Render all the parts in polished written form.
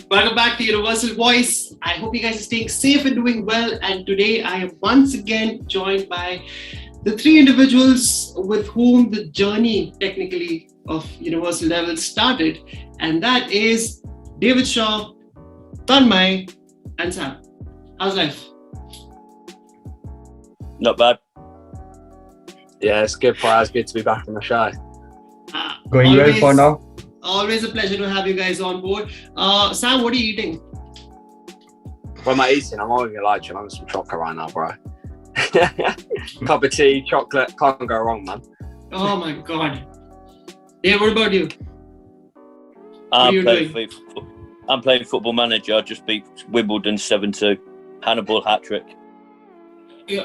Welcome back to Universal Voice. I hope you guys are staying safe and doing well. And today I am once again joined by the three individuals with whom the journey technically of Universal Devils started. And that is David Shaw, Tanmay, and Sam. How's life? Not bad. Yeah, it's good, Pi. It's good to be back on the show. Going well for now. Always a pleasure to have you guys on board. Sam, what are you eating? What am I eating? I'm only like chilling some chocolate right now, bro. Cup of tea, chocolate, can't go wrong, man. Oh my God. Dave, what about you? I'm playing Football Manager. I just beat Wimbledon 7-2. Hannibal hat trick.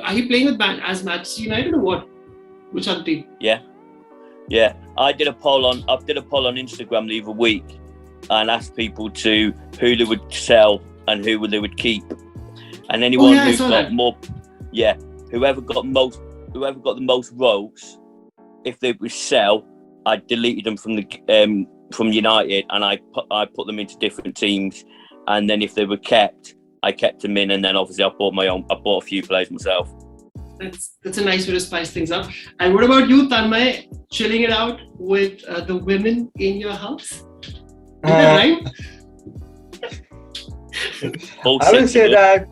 Are you playing with as Manchester United or what? Which other team? Yeah. I did a poll on Instagram the other week and asked people to who they would sell and who they would keep. And anyone who got more, whoever got the most votes, if they would sell, I deleted them from United and I put them into different teams. And then if they were kept, I kept them in, and then obviously I bought a few players myself. That's a nice way to spice things up. And what about you, Tanmay? Chilling it out with the women in your house? Is that right? I will say that.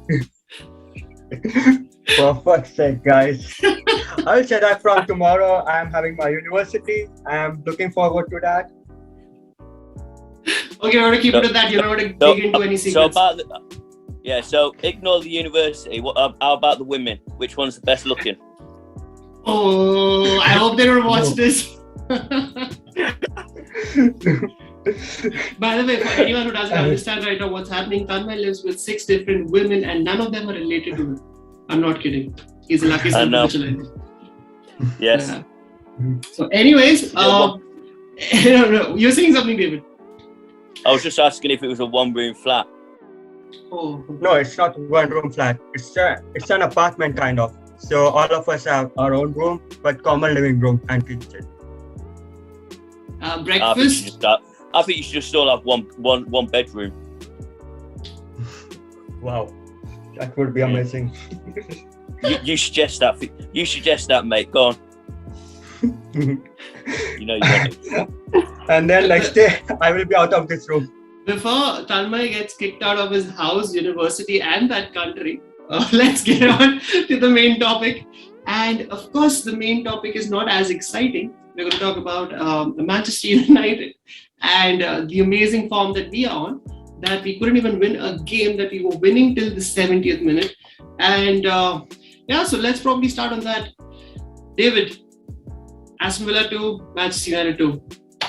For fuck's sake, guys. I will say that from tomorrow I am having my university. I am looking forward to that. Okay, we're gonna keep it at that. You're not gonna dig into any secrets. So ignore the university. How about the women? Which one's the best looking? Oh, I hope they don't watch this. By the way, for anyone who doesn't understand right now what's happening, Tanmay lives with 6 different women and none of them are related to him. I'm not kidding. He's the luckiest individual. Yes. Yeah. So anyways, no, you're saying something, David? I was just asking if it was a 1-room flat. Oh. No, it's not 1-room flat. It's an apartment kind of. So all of us have our own room, but common living room and kitchen. Breakfast? I think you should just all have one bedroom. Wow, that would be amazing. you suggest that. You suggest that, mate. Go on. You know you want it. And then next day, I will be out of this room. Before Tanmay gets kicked out of his house, university, and that country, let's get on to the main topic. And of course, the main topic is not as exciting. We're going to talk about Manchester United and the amazing form that we are on, that we couldn't even win a game that we were winning till the 70th minute. And so let's probably start on that. David, Aston Villa 2, Manchester United 2.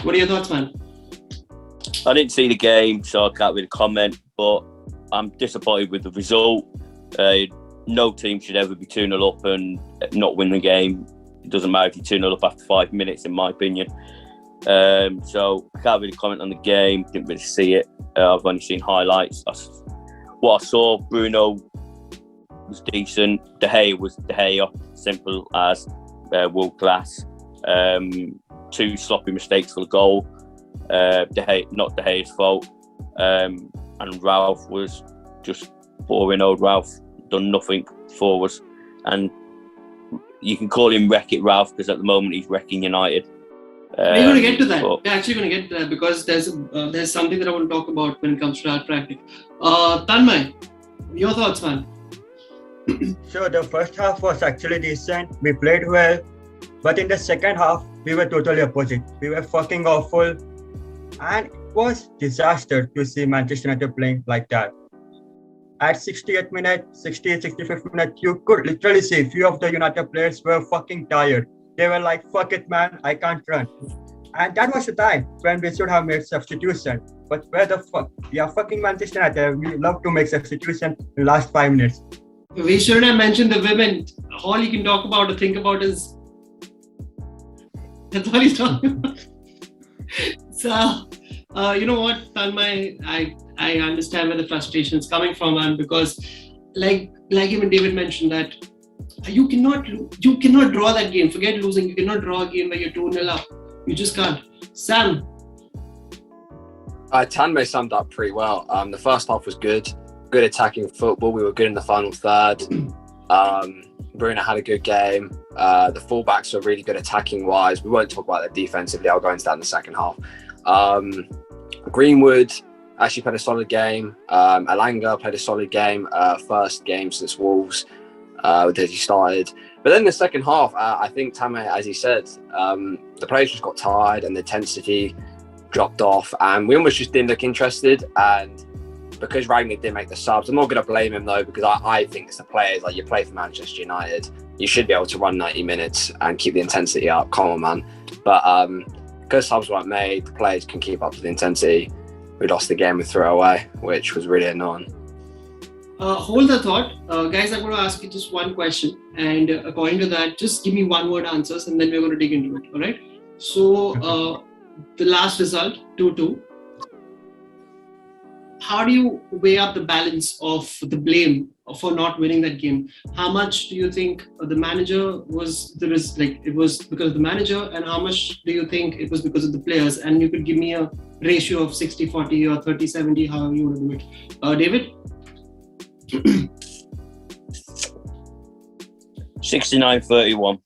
What are your thoughts, man? I didn't see the game, so I can't really comment, but I'm disappointed with the result. No team should ever be 2-0 up and not win the game. It doesn't matter if you're 2-0 up after 5 minutes, in my opinion. So I can't really comment on the game, didn't really see it. I've only seen highlights. What I saw, Bruno was decent. De Gea was De Gea, simple as world class. 2 sloppy mistakes for the goal. Not De Gea's fault. And Ralph was just boring old Ralph, done nothing for us. And you can call him Wreck-It Ralph because at the moment he's wrecking United. We're going to get to that. We're actually going to get to that because there's something that I want to talk about when it comes to Ralph Rangnick. Tanmay, your thoughts, man? So the first half was actually decent. We played well. But in the second half, we were totally opposite. We were fucking awful. And it was disaster to see Manchester United playing like that. At 68th minute, 65th minute, you could literally see a few of the United players were fucking tired. They were like, fuck it, man, I can't run. And that was the time when we should have made substitution. But where the fuck? We are fucking Manchester United. We love to make substitution in the last 5 minutes. We shouldn't have mentioned the women. All you can talk about or think about is... That's all he's talking about. So, you know what, Tanmay, I understand where the frustration is coming from, and because, like even David mentioned, that you cannot draw that game. Forget losing. You cannot draw a game where you're 2-0 up. You just can't. Sam, Tanmay summed up pretty well. The first half was good attacking football. We were good in the final third. Bruno had a good game. The fullbacks were really good attacking wise. We won't talk about that defensively. I'll go into that in the second half. Greenwood actually played a solid game. Alanga played a solid game. First game since Wolves that he started. But then the second half, I think Tanmay, as he said, the players just got tired and the intensity dropped off, and we almost just didn't look interested. And because Rangnick didn't make the subs, I'm not going to blame him though, because I think it's the players. Like, you play for Manchester United, you should be able to run 90 minutes and keep the intensity up. Come on, man. But because subs weren't made, the players can keep up to the intensity. We lost the game with throwaway, which was really annoying. Hold the thought. Guys, I'm going to ask you just one question. And according to that, just give me one-word answers and then we're going to dig into it. All right? So, the last result, 2-2. How do you weigh up the balance of the blame for not winning that game? How much do you think the manager was, it was because of the manager, and how much do you think it was because of the players? And you could give me a ratio of 60-40 or 30-70, however you want to do it. David? 69-31.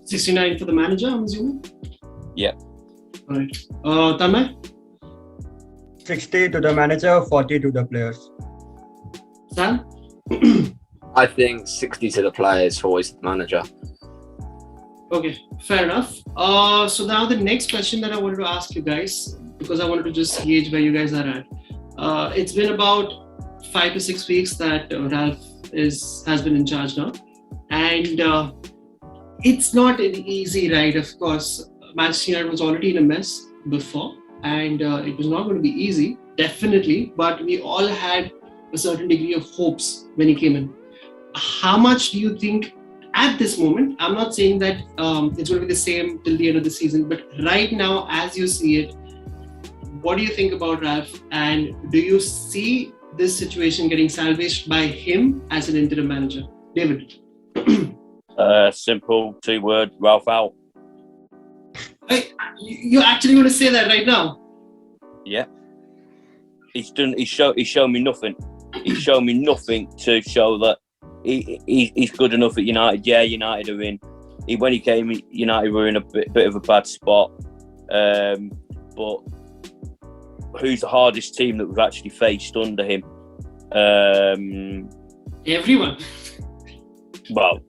69 for the manager, I'm assuming? Yeah. All right. Tanmay? 60 to the manager, 40 to the players. Sam? I think 60 to the players, 40 to the manager. Okay, fair enough. So now the next question that I wanted to ask you guys, because I wanted to just gauge where you guys are at. It's been about 5 to 6 weeks that Ralph has been in charge now. And it's not an easy ride, of course. Manchester United was already in a mess before, and it was not going to be easy, definitely, but we all had a certain degree of hopes when he came in. How much do you think at this moment, I'm not saying that it's going to be the same till the end of the season, but right now, as you see it, what do you think about Ralph, and do you see this situation getting salvaged by him as an interim manager? David? Simple 2-word, Ralph out. You're actually going to say that right now? Yeah. He's shown me nothing. He's shown me nothing to show that he's good enough at United. Yeah, United are in. When he came, United were in a bit of a bad spot. But who's the hardest team that we've actually faced under him? Everyone. Well,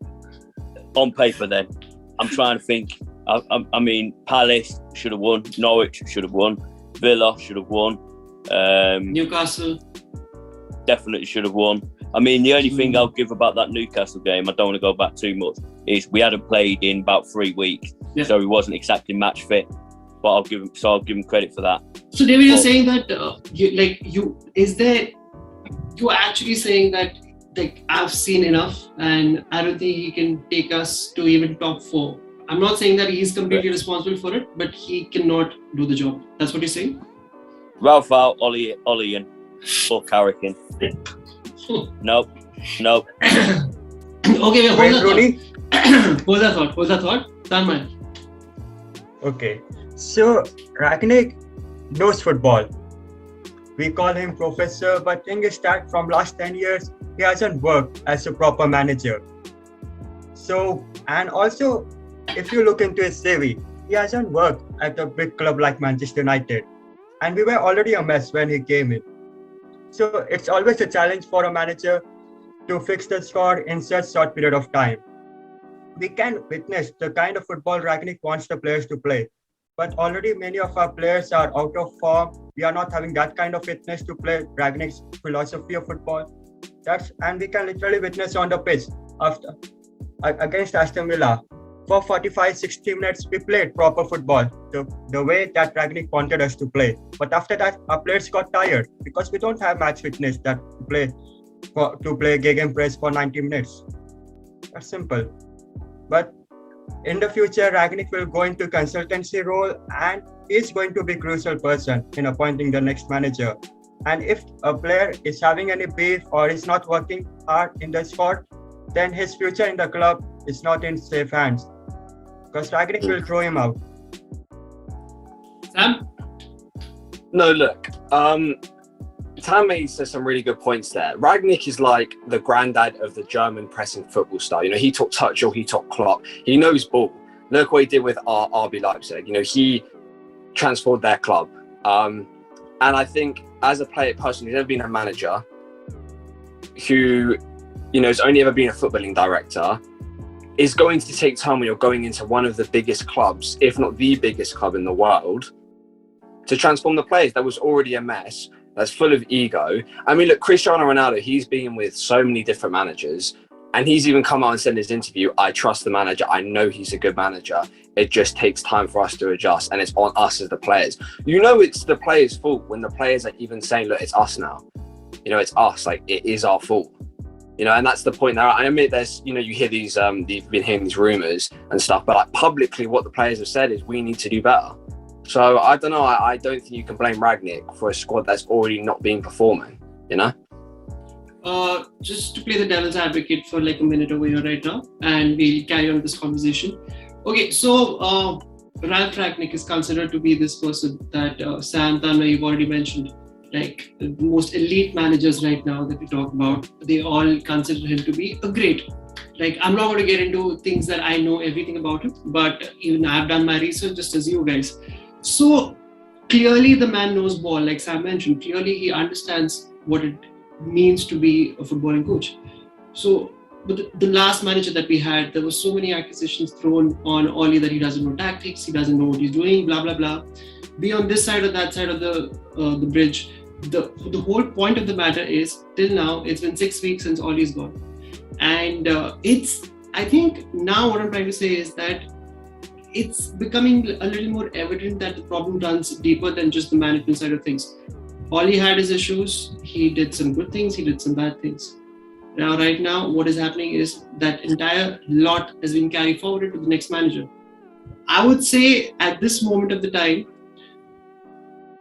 on paper then. I'm trying to think. I mean, Palace should have won. Norwich should have won. Villa should have won. Newcastle definitely should have won. I mean, the only thing I'll give about that Newcastle game, I don't want to go back too much, is we hadn't played in about 3 weeks, so he wasn't exactly match fit. But I'll give him credit for that. So, David, you're saying that you're actually saying that I've seen enough, and I don't think he can take us to even top 4. I'm not saying that he's completely responsible for it, but he cannot do the job. That's what you're saying? Ralph out, Ollie in, or Carrick in. Nope. Okay, wait, hold that thought. Tanmay. Okay, so Rangnick knows football. We call him professor, but thing is that from last 10 years, he hasn't worked as a proper manager. So, and also, if you look into his CV, he hasn't worked at a big club like Manchester United. And we were already a mess when he came in. So it's always a challenge for a manager to fix the squad in such short period of time. We can witness the kind of football Rangnick wants the players to play. But already many of our players are out of form. We are not having that kind of fitness to play Rangnick's philosophy of football. And we can literally witness on the pitch against Aston Villa. For 45-60 minutes, we played proper football, the way that Rangnick wanted us to play. But after that, our players got tired because we don't have match fitness to play gegenpress for 90 minutes. That's simple. But in the future, Rangnick will go into consultancy role, and he's going to be a crucial person in appointing the next manager. And if a player is having any beef or is not working hard in the squad, then his future in the club is not in safe hands. Because Rangnick will throw him out. Sam? No, look. Tammy says some really good points there. Rangnick is like the granddad of the German pressing football style. You know, he taught Tuchel, he taught Klopp. He knows ball. Look what he did with RB Leipzig. You know, he transformed their club. And I think as a player personally, who's never been a manager, who, you know, has only ever been a footballing director, is going to take time when you're going into one of the biggest clubs, if not the biggest club in the world, to transform the players. That was already a mess. That's full of ego. I mean, look, Cristiano Ronaldo, he's been with so many different managers, and he's even come out and said in his interview, I trust the manager. I know he's a good manager. It just takes time for us to adjust, and it's on us as the players. You know, it's the players' fault when the players are even saying, look, it's us now. You know, it's us. Like, it is our fault. You know, and that's the point there. I admit there's, you know, you hear these, you've been hearing these rumours and stuff, but like publicly what the players have said is we need to do better. So I don't know. I don't think you can blame Rangnick for a squad that's already not been performing, you know? Just to play the devil's advocate for like a minute over here right now, and we'll carry on this conversation. Okay, so Ralph Rangnick is considered to be this person that Sam, Tanmay, you've already mentioned, like the most elite managers right now that we talk about. They all consider him to be a great. Like, I'm not going to get into things that I know everything about him, but even I've done my research just as you guys. So clearly the man knows ball, like Sam mentioned. Clearly he understands what it means to be a footballing coach. So, but the last manager that we had, there were so many accusations thrown on Oli that he doesn't know tactics, he doesn't know what he's doing, blah, blah, blah. Be on this side or that side of the bridge. The whole point of the matter is, till now, it's been 6 weeks since Oli's gone. And I think now what I'm trying to say is that it's becoming a little more evident that the problem runs deeper than just the management side of things. Oli had his issues, he did some good things, he did some bad things. Now, right now, what is happening is that entire lot has been carried forward to the next manager. I would say at this moment of the time,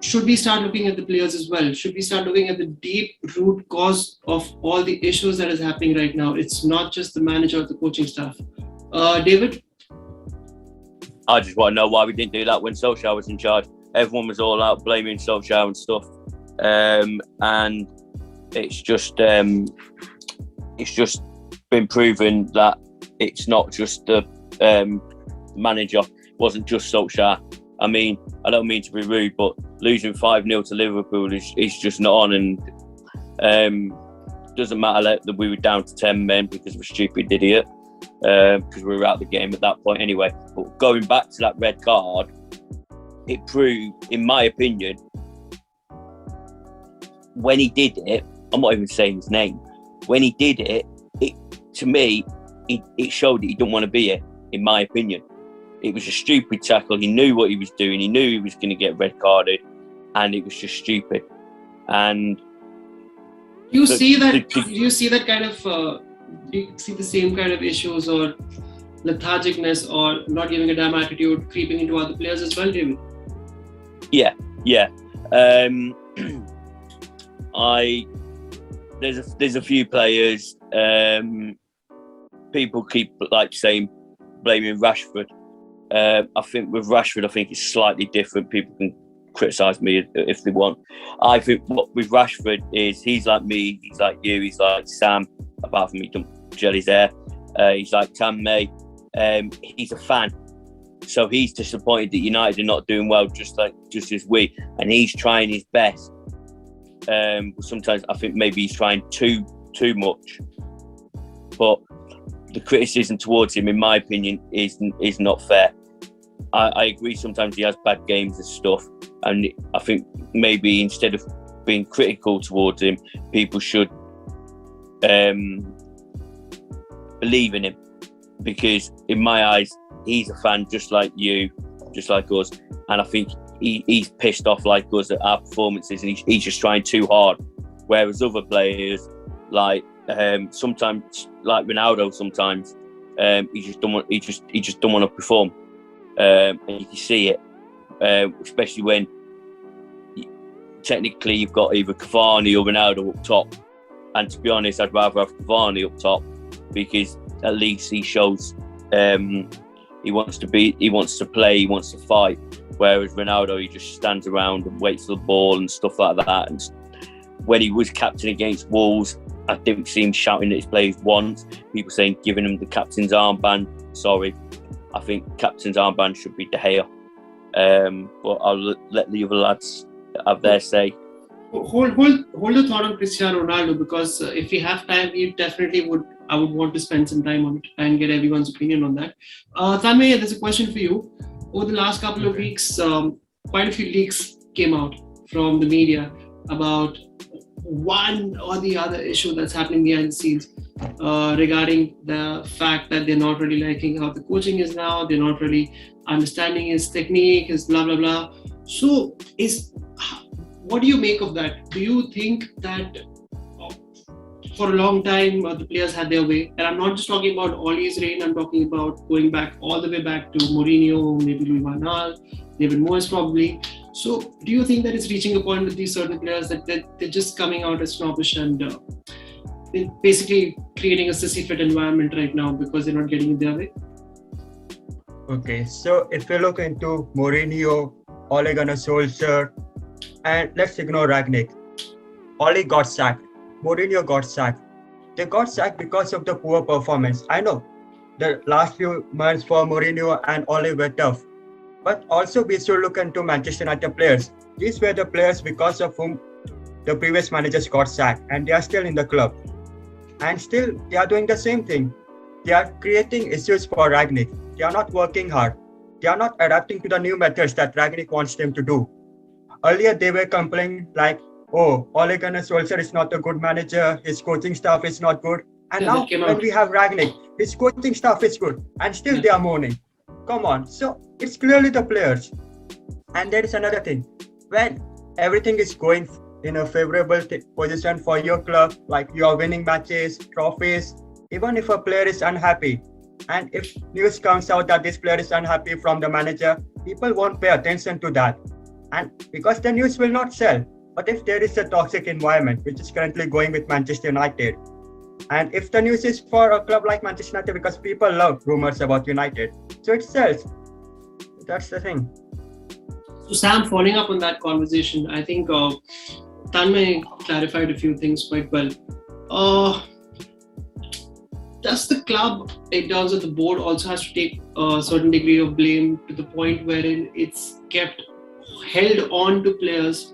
should we start looking at the players as well? Should we start looking at the deep root cause of all the issues that is happening right now? It's not just the manager or the coaching staff. David? I just want to know why we didn't do that when Solskjaer was in charge. Everyone was all out blaming Solskjaer and stuff. And it's just been proven that it's not just the manager. It wasn't just Solskjaer. I mean, I don't mean to be rude, but losing 5-0 to Liverpool is just not on. And doesn't matter that we were down to 10 men because of a stupid idiot. Because we were out of the game at that point anyway. But going back to that red card, it proved, in my opinion, when he did it, I'm not even saying his name, when he did it, to me, it showed that he didn't want to be here, in my opinion. It was a stupid tackle. He knew what he was doing. He knew he was going to get red carded, and it was just stupid. And do you see that kind of, do you see the same kind of issues or lethargicness or not giving a damn attitude creeping into other players as well, David? Yeah. There's a few players. People keep blaming Rashford. I think with Rashford, I think it's slightly different. People can criticise me if they want. I think what with Rashford is he's like me, he's like you, he's like Sam. Apart from he don't gel his hair, he's like Tanmay. He's a fan, so he's disappointed that United are not doing well, just as we, and he's trying his best. Sometimes I think maybe he's trying too much, but the criticism towards him, in my opinion, is not fair. I agree. Sometimes he has bad games and stuff, and I think maybe instead of being critical towards him, people should believe in him, because in my eyes, he's a fan just like you, just like us, and I think he's pissed off like us at our performances, and he's just trying too hard. Whereas other players, like sometimes, like Ronaldo, sometimes he just don't want to perform, and you can see it, especially when technically you've got either Cavani or Ronaldo up top. And to be honest, I'd rather have Cavani up top, because at least he shows he wants to play, he wants to fight. Whereas Ronaldo, he just stands around and waits for the ball and stuff like that. And when he was captain against Wolves, I didn't see him shouting at his players once. People saying giving him the captain's armband. Sorry, I think captain's armband should be De Gea. But I'll let the other lads have their say. Hold a thought on Cristiano Ronaldo, because if we have time, I would want to spend some time on it and get everyone's opinion on that. Tanmay, there's a question for you. Over the last couple of weeks, quite a few leaks came out from the media about one or the other issue that's happening behind the scenes regarding the fact that they're not really liking how the coaching is now, they're not really understanding his technique, his blah, blah, blah. So what do you make of that? Do you think that for a long time the players had their way? And I'm not just talking about Ole's reign, I'm talking about going back all the way back to Mourinho, maybe Louis van Gaal, David Moyes probably. So do you think that it's reaching a point with these certain players that they're just coming out as snobbish and they're basically creating a sissy fit environment right now because they're not getting it their way? Okay, so if you look into Mourinho, Ole Gunnar Solskjaer, and let's ignore Rangnick. Ole got sacked. Mourinho got sacked. They got sacked because of the poor performance. I know the last few months for Mourinho and Ole were tough. But also we should look into Manchester United players. These were the players because of whom the previous managers got sacked, and they are still in the club. And still they are doing the same thing. They are creating issues for Rangnick. They are not working hard. They are not adapting to the new methods that Rangnick wants them to do. Earlier they were complaining like, oh, Ole Gunnar Solskjaer is not a good manager, his coaching staff is not good. And now when we have Rangnick, his coaching staff is good, and still they are moaning. Come on, so it's clearly the players. And there is another thing. When everything is going in a favorable position for your club, like you are winning matches, trophies, even if a player is unhappy, and if news comes out that this player is unhappy from the manager, people won't pay attention to that. And because the news will not sell. But if there is a toxic environment, which is currently going with Manchester United, and if the news is for a club like Manchester United, because people love rumors about United, so it sells. That's the thing. So Sam, following up on that conversation, I think Tanmay clarified a few things quite well. Does the club, in terms of the board, also has to take a certain degree of blame to the point wherein it's kept held on to players,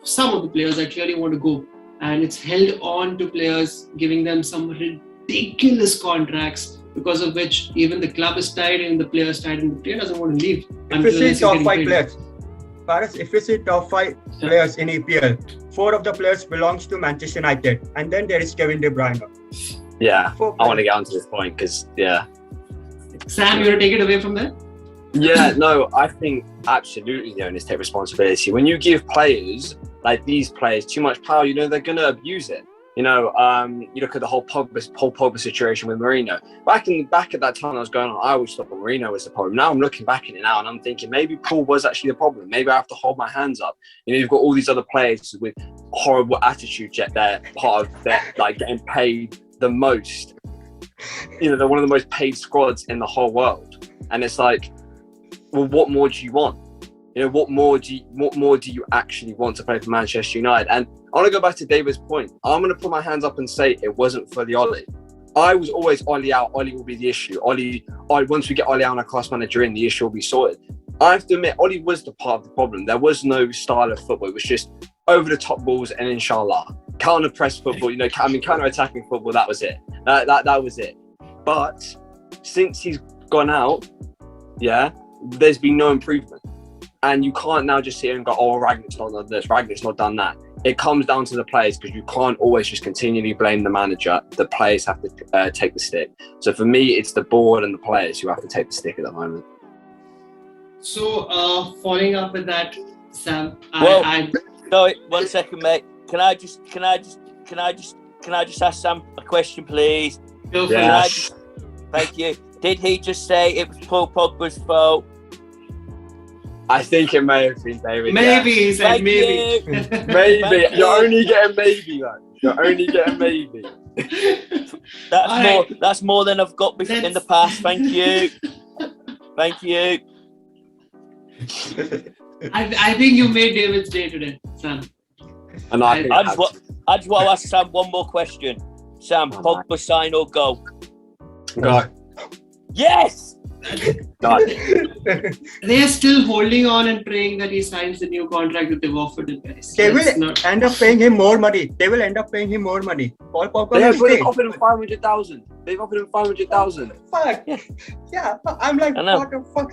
some of the players that clearly want to go, and it's held on to players, giving them some ridiculous contracts, because of which even the club is tired and the player is tired and the player doesn't want to leave. If you see top 5 players, Paris, if you see top 5 players in EPL, 4 of the players belongs to Manchester United, and then there is Kevin De Bruyne. Yeah, I want to get onto this point because, Sam, you want to take it away from there? Yeah, no, I think absolutely the owners take responsibility. When you give players, like these players, too much power, they're going to abuse it. You look at the whole Pogba situation with Mourinho. Back at that time I was going on, I always thought Mourinho was the problem. Now I'm looking back at it now and I'm thinking maybe Paul was actually the problem. Maybe I have to hold my hands up. You've got all these other players with horrible attitudes, yet they're part of that, like getting paid the most. They're one of the most paid squads in the whole world. And it's like, well, what more do you want? What more do you actually want to play for Manchester United? And I want to go back to David's point. I'm going to put my hands up and say it wasn't for the Ole. I was always Ole out. Ole will be the issue. Ole, once we get Ole out and our class manager in, the issue will be sorted. I have to admit, Ole was the part of the problem. There was no style of football. It was just over the top balls and inshallah. Counter press football, counter attacking football. That was it. That was it. But since he's gone out, there's been no improvement. And you can't now just sit here and go, oh, Rangnick's not done this, Rangnick's not done that. It comes down to the players because you can't always just continually blame the manager. The players have to take the stick. So for me, it's the board and the players who have to take the stick at the moment. So following up with that, Sam, Sorry, 1 second, mate. Can I just ask Sam a question, please? Yes. Thank you. Did he just say it was Paul Pogba's fault? I think it may have been David. Maybe, he said maybe. Maybe. You're only getting maybe, man. You're only getting maybe. That's more than I've got in the past. Thank you. Thank you. I think you made David's day today, Sam. And I just want to ask Sam one more question. Sam, Pogba sign or go? Go. Yes! No. They are still holding on and praying that he signs the new contract that they've offered him, guys. They will end up paying him more money. Paul Pogba They've will stay. offered him 500,000. They've offered him 500,000. Fuck. Yeah, I'm like, what the fuck?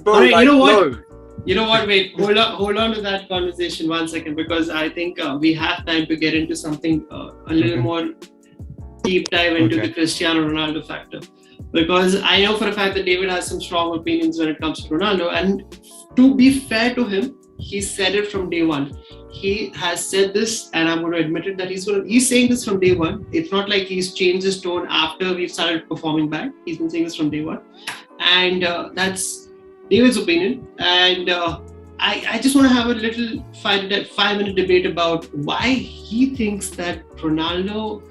Bro, Alright, like, you know what? no. You know what? Wait, hold on to that conversation 1 second, because I think we have time to get into something a little more deep dive into the Cristiano Ronaldo factor. Because I know for a fact that David has some strong opinions when it comes to Ronaldo, and to be fair to him, he said it from day one. He has said this, and I'm going to admit it, that he's saying this from day one. It's not like he's changed his tone after we've started performing back. He's been saying this from day one, and that's David's opinion. And I just want to have a little 5-minute debate about why he thinks that Ronaldo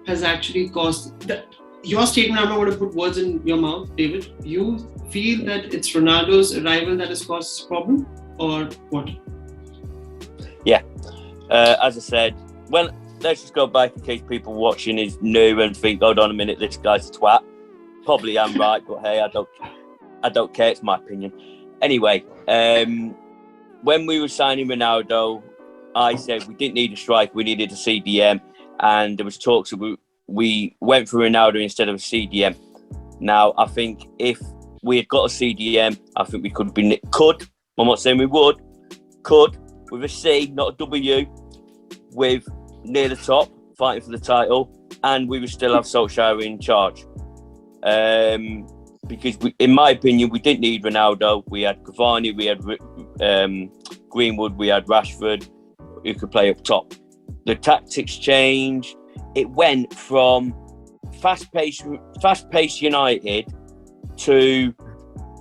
has actually caused that. Your statement, I'm not going to put words in your mouth, David. You feel that it's Ronaldo's arrival that has caused this problem, or what? Yeah. As I said, well, let's just go back in case people watching is new and think, hold on a minute, this guy's a twat. Probably am right, but hey, I don't care. It's my opinion. Anyway, when we were signing Ronaldo, I said we didn't need a striker, we needed a CDM, and there was talks of we went for Ronaldo instead of a CDM. Now, I think if we had got a CDM, I think we could, I'm not saying we would, with a C, not a W, with near the top, fighting for the title, and we would still have Solskjaer in charge. Because in my opinion, we didn't need Ronaldo. We had Cavani, we had Greenwood, we had Rashford, who could play up top. The tactics changed. It went from fast-paced United to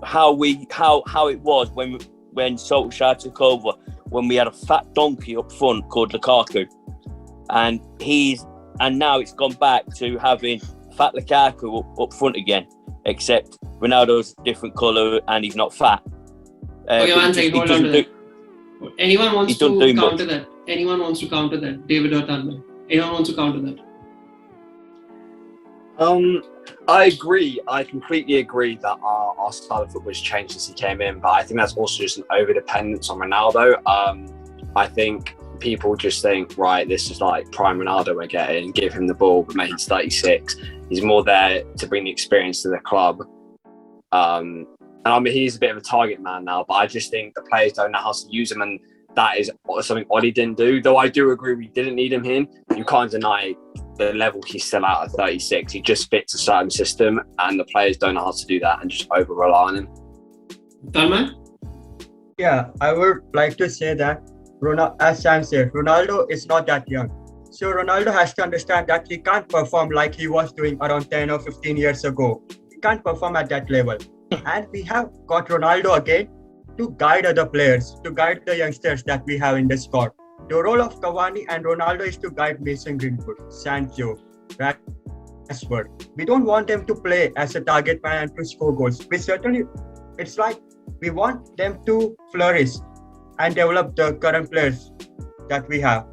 how it was when Solskjaer took over, when we had a fat donkey up front called Lukaku, and now it's gone back to having fat Lukaku up front again, except Ronaldo's a different colour and he's not fat. Okay, one second, hold on to that. Anyone wants to counter that? Anyone wants to counter that? David or Tanmay? Anyone wants to counter that? I agree. I completely agree that our style of football has changed since he came in, but I think that's also just an over-dependence on Ronaldo. I think people just think, right, this is like prime Ronaldo we're getting, give him the ball, but mate, he's 36. He's more there to bring the experience to the club. And I mean, he's a bit of a target man now, but I just think the players don't know how to use him, and that is something Ollie didn't do. Though I do agree we didn't need him in. You can't deny the level he's still at 36. He just fits a certain system, and the players don't know how to do that and just over-rely on him. Tanmay? Yeah, I would like to say that, as Sam said, Ronaldo is not that young. So Ronaldo has to understand that he can't perform like he was doing around 10 or 15 years ago. He can't perform at that level. And we have got Ronaldo again to guide other players, to guide the youngsters that we have in the squad. The role of Cavani and Ronaldo is to guide Mason Greenwood, Sancho, Rashford. We don't want them to play as a target man and to score goals. It's like we want them to flourish and develop the current players that we have.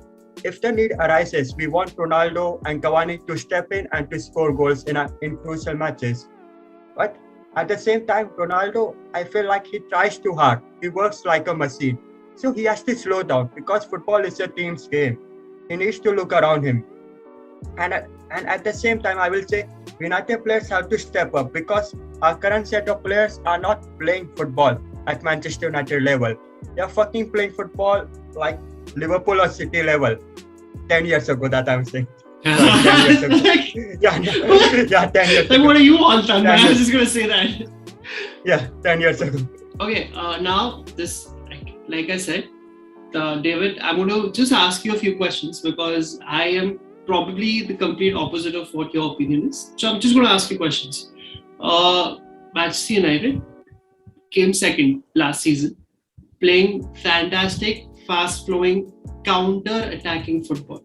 If the need arises, we want Ronaldo and Cavani to step in and to score goals in crucial matches. But at the same time, Ronaldo, I feel like he tries too hard. He works like a machine. So he has to slow down because football is a team's game. He needs to look around him. And at the same time, I will say United players have to step up because our current set of players are not playing football at Manchester United level. They are fucking playing football like Liverpool or City level. 10 years ago, that I'm saying. 10 years ago. Yeah, 10 years ago. Like, what are you on, Tanmay? I was just going to say that. Yeah, 10 years ago. Okay, now this, like I said, David, I'm going to just ask you a few questions because I am probably the complete opposite of what your opinion is. So I'm just going to ask you questions. Manchester United came second last season, playing fantastic, fast-flowing, counter-attacking football.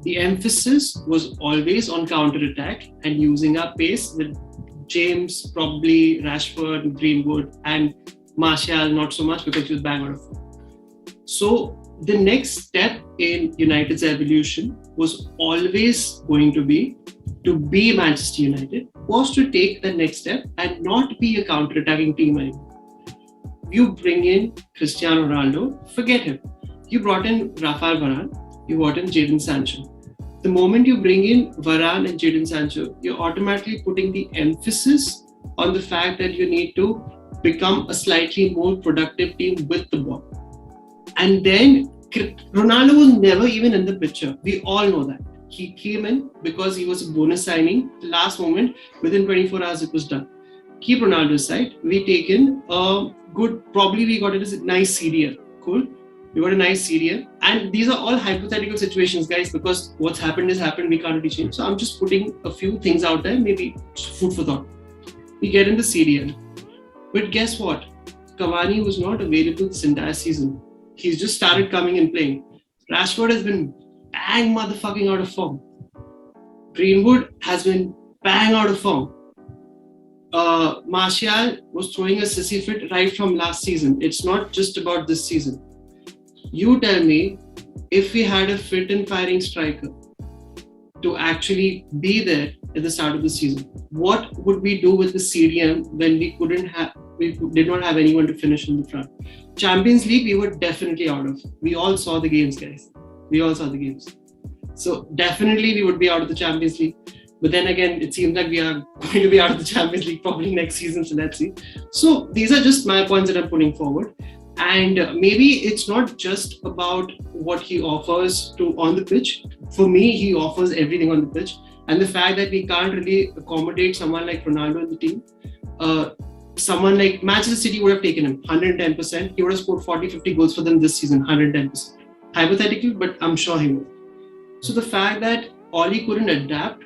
The emphasis was always on counter-attack and using our pace with James, probably Rashford, Greenwood, and Martial not so much because he was bang out of form. So the next step in United's evolution was always going to be Manchester United, was to take the next step and not be a counter-attacking team anymore. You bring in Cristiano Ronaldo, forget him. You brought in Rafael Varane, you brought in Jadon Sancho. The moment you bring in Varane and Jadon Sancho, you're automatically putting the emphasis on the fact that you need to become a slightly more productive team with the ball. And then Ronaldo was never even in the picture. We all know that. He came in because he was a bonus signing. The last moment, within 24 hours, it was done. Keep Ronaldo aside. We taken a good, probably we got it as a nice CDM. Cool. We got a nice CDM. And these are all hypothetical situations, guys, because what's happened is happened. We can't really change. So I'm just putting a few things out there, maybe food for thought. We get in the CDM. But guess what? Cavani was not available this entire season. He's just started coming and playing. Rashford has been bang motherfucking out of form. Greenwood has been bang out of form. Martial was throwing a sissy fit right from last season. It's not just about this season. You tell me, if we had a fit and firing striker to actually be there at the start of the season, what would we do with the CDM when we did not have anyone to finish in the front? Champions League, we were definitely out of. We all saw the games, guys. We all saw the games. So definitely we would be out of the Champions League. But then again, it seems like we are going to be out of the Champions League probably next season. So let's see. So these are just my points that I'm putting forward. And maybe it's not just about what he offers on the pitch. For me, he offers everything on the pitch. And the fact that we can't really accommodate someone like Ronaldo in the team, someone like Manchester City would have taken him 110%. He would have scored 40-50 goals for them this season, 110%. Hypothetical, but I'm sure he would. So the fact that Oli couldn't adapt,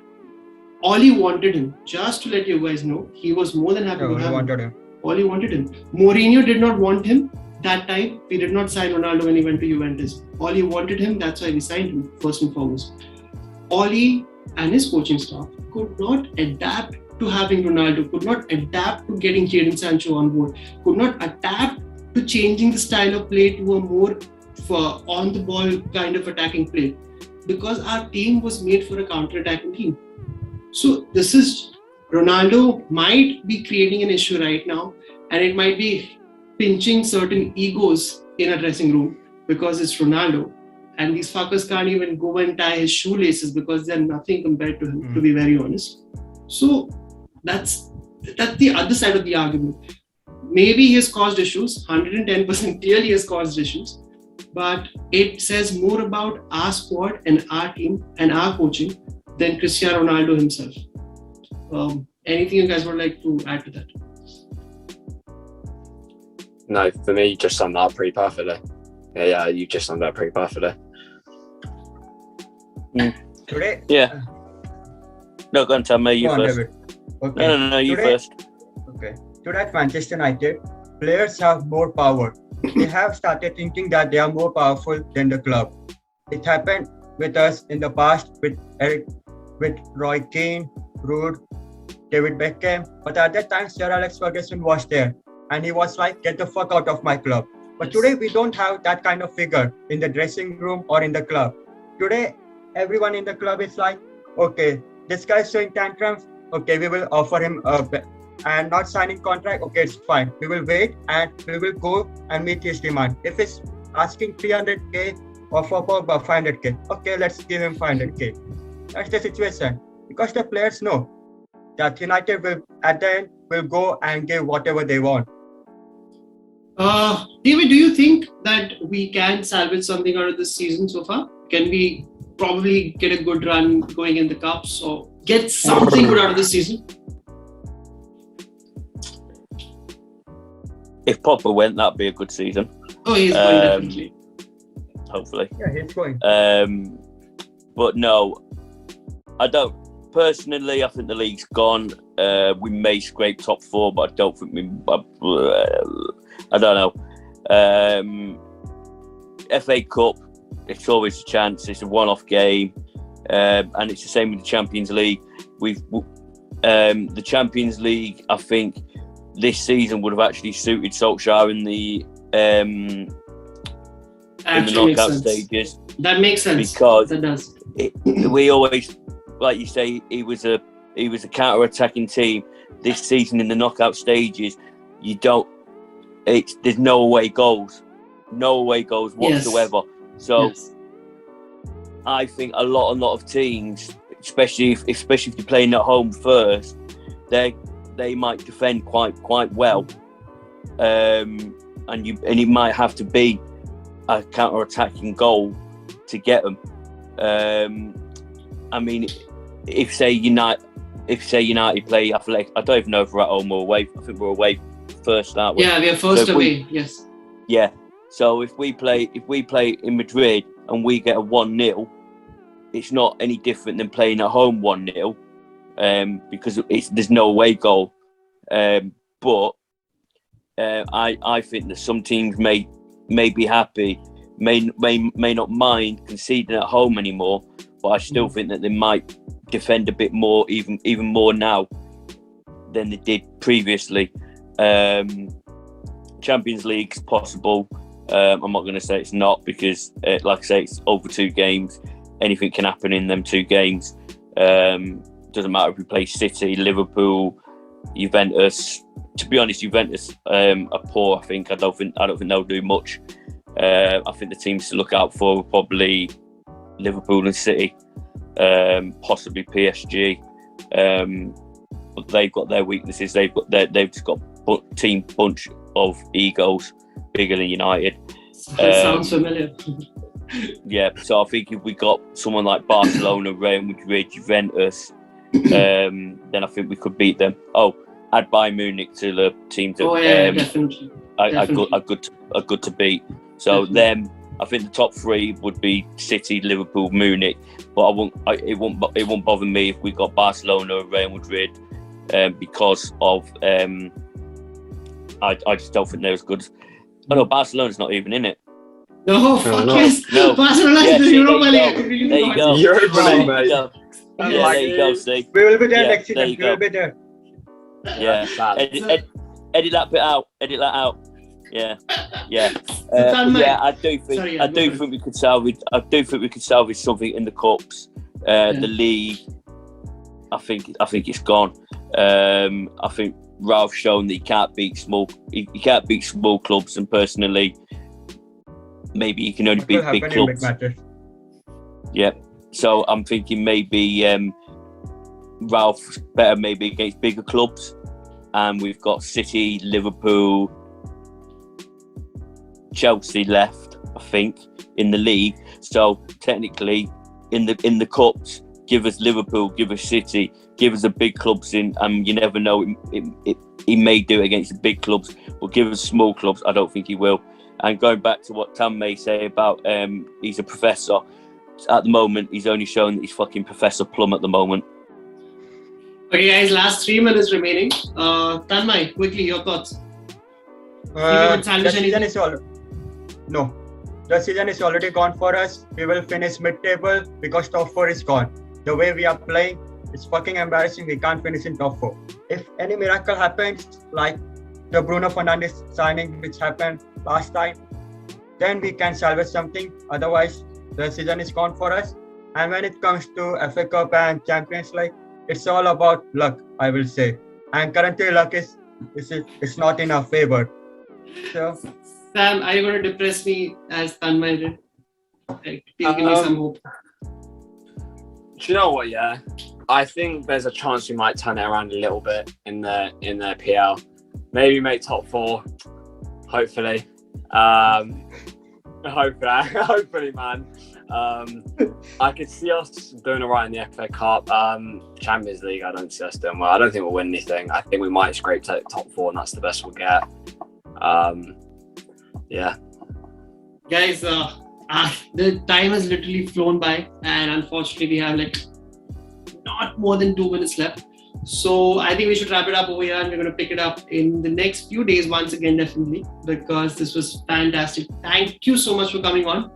Oli wanted him. Just to let you guys know, he was more than happy to have him. Oli wanted him. Mourinho did not want him that time. We did not sign Ronaldo when he went to Juventus. Oli wanted him. That's why we signed him, first and foremost. Oli and his coaching staff could not adapt to having Ronaldo, could not adapt to getting Jadon Sancho on board, could not adapt to changing the style of play to a more on-the-ball kind of attacking play, because our team was made for a counter-attacking team. So this is, Ronaldo might be creating an issue right now, and it might be pinching certain egos in a dressing room because it's Ronaldo, and these fuckers can't even go and tie his shoelaces because they're nothing compared to him, to be very honest. So that's the other side of the argument. Maybe he has caused issues, 110% clearly he has caused issues, but it says more about our squad and our team and our coaching than Cristiano Ronaldo himself. Anything you guys would like to add to that? No, for me, you just summed that up pretty perfectly. Yeah, you just summed that up pretty perfectly. Today? Yeah. No, go on, tell me, you first. Okay. No, you first. Okay. Today at Manchester United, players have more power. They have started thinking that they are more powerful than the club. It happened with us in the past with Roy Keane, Ruud, David Beckham. But at that time, Sir Alex Ferguson was there. And he was like, get the fuck out of my club. But today, we don't have that kind of figure in the dressing room or in the club. Today, everyone in the club is like, okay, this guy is showing tantrums. Okay, we will offer him and not signing contract. Okay, it's fine. We will wait and we will go and meet his demand. If it's asking 300k or for 500k, okay, let's give him 500k. That's the situation. Because the players know that United will, at the end, will go and give whatever they want. David, do you think that we can salvage something out of this season so far? Can we probably get a good run going in the cups or get something good out of this season? If Pogba went, that'd be a good season. Oh, he's going definitely. Hopefully. Yeah, he's going. But no, I don't. Personally, I think the league's gone. We may scrape top 4, but I don't think I don't know. FA Cup, it's always a chance. It's a one-off game, and it's the same with the Champions League. The Champions League, I think this season would have actually suited Solskjaer in the knockout stages. That makes sense. Because that does. We always, like you say, he was a counter-attacking team. This season in the knockout stages, there's no away goals whatsoever. Yes. So I think a lot of teams, especially if you're playing at home first, they might defend quite well, and it might have to be a counter-attacking goal to get them. I mean, if say United play Athletic, I don't even know if we're at home or away. I think we're away first, aren't we? Yeah, we are first away. Yes. Yeah. So if we play in Madrid and we get a 1-0, it's not any different than playing at home 1-0, because there's no away goal. But I think that some teams may be happy, may not mind conceding at home anymore, but I still think that they might defend a bit more, even more now than they did previously. Champions League's possible. I'm not going to say it's not, because like I say, it's over 2 games. Anything can happen in them 2 games. Doesn't matter if we play City, Liverpool, Juventus. To be honest, Juventus are poor. I don't think they'll do much. I think the teams to look out for are probably Liverpool and City, possibly PSG. But they've got their weaknesses. They've just got team bunch of egos bigger than United. Sounds familiar. Yeah, so I think if we got someone like Barcelona, Real Madrid, Juventus, then I think we could beat them. Add Bayern Munich to the team that definitely. are good to beat. So them, I think the top 3 would be City, Liverpool, Munich. But it won't bother me if we got Barcelona, Real Madrid, because of I just don't think they're as good. No, Barcelona's not even in it. No, fuck yes. No. Barcelona is the Europa League. There you go. Europa League, mate. Yeah, there you go, Steve. We will be there next season. We will be there. Yeah. Edit that bit out. Edit that out. Yeah. I do think we could salvage. I do think we could salvage something in the cups. The league, I think it's gone. I think Ralph's shown that he can't beat small clubs, and personally, maybe he can only beat big clubs. Yeah. So I'm thinking maybe Ralph's better maybe against bigger clubs, and we've got City, Liverpool, Chelsea left, I think, in the league. So technically, in the cups, give us Liverpool, give us City, give us the big clubs in, and you never know. He may do it against the big clubs, but give us small clubs, I don't think he will. And going back to what Tam may say about he's a professor. At the moment, he's only shown that he's fucking Professor Plum at the moment. Okay, guys, last 3 minutes remaining. Tanmay, quickly, your thoughts. The season is already gone for us. We will finish mid-table because top 4 is gone. The way we are playing, it's fucking embarrassing. We can't finish in top 4. If any miracle happens, like the Bruno Fernandes signing which happened last time, then we can salvage something. Otherwise, the season is gone for us. And when it comes to FA Cup and Champions League, it's all about luck, I will say. And currently, luck is not in our favor. So, Sam, are you going to depress me as Tanmay did? Give me some hope. Do you know what? Yeah, I think there's a chance we might turn it around a little bit in the PL. Maybe make top 4, hopefully. Hopefully, man. I could see us doing alright in the FA Cup. Champions League, I don't see us doing well. I don't think we'll win anything. I think we might scrape top 4, and that's the best we'll get. Yeah. Guys, the time has literally flown by, and unfortunately, we have not more than 2 minutes left. So I think we should wrap it up over here, and we're going to pick it up in the next few days once again, definitely, because this was fantastic. Thank you so much for coming on.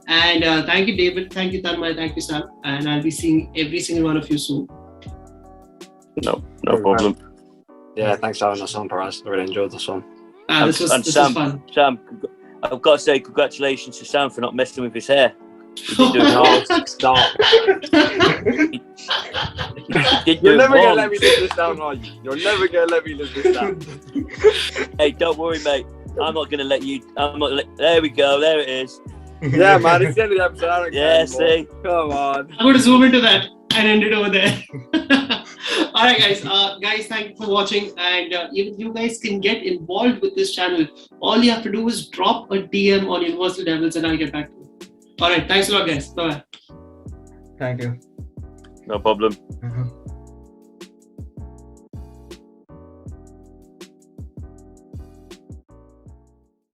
And thank you, David. Thank you, Tanmay. Thank you, Sam. And I'll be seeing every single one of you soon. No problem. Yeah, thanks for having us on, Perez. I really enjoyed this one. This was fun. Sam, I've got to say congratulations to Sam for not messing with his hair. He did do it No, once. stop. He did do You're it never going to once. let me live this down, are you? You're never going to let me live this down. Hey, don't worry, mate. I'm not going to let you. There we go. There it is. Yeah, man, it's the end of the episode. I don't care Yeah, anymore. see. Come on. I'm going to zoom into that and end it over there. All right, guys. Guys, thank you for watching. And even you guys can get involved with this channel. All you have to do is drop a DM on Universal Devils and I'll get back to you. All right. Thanks a lot, guys. Bye-bye. Thank you. No problem. Mhm.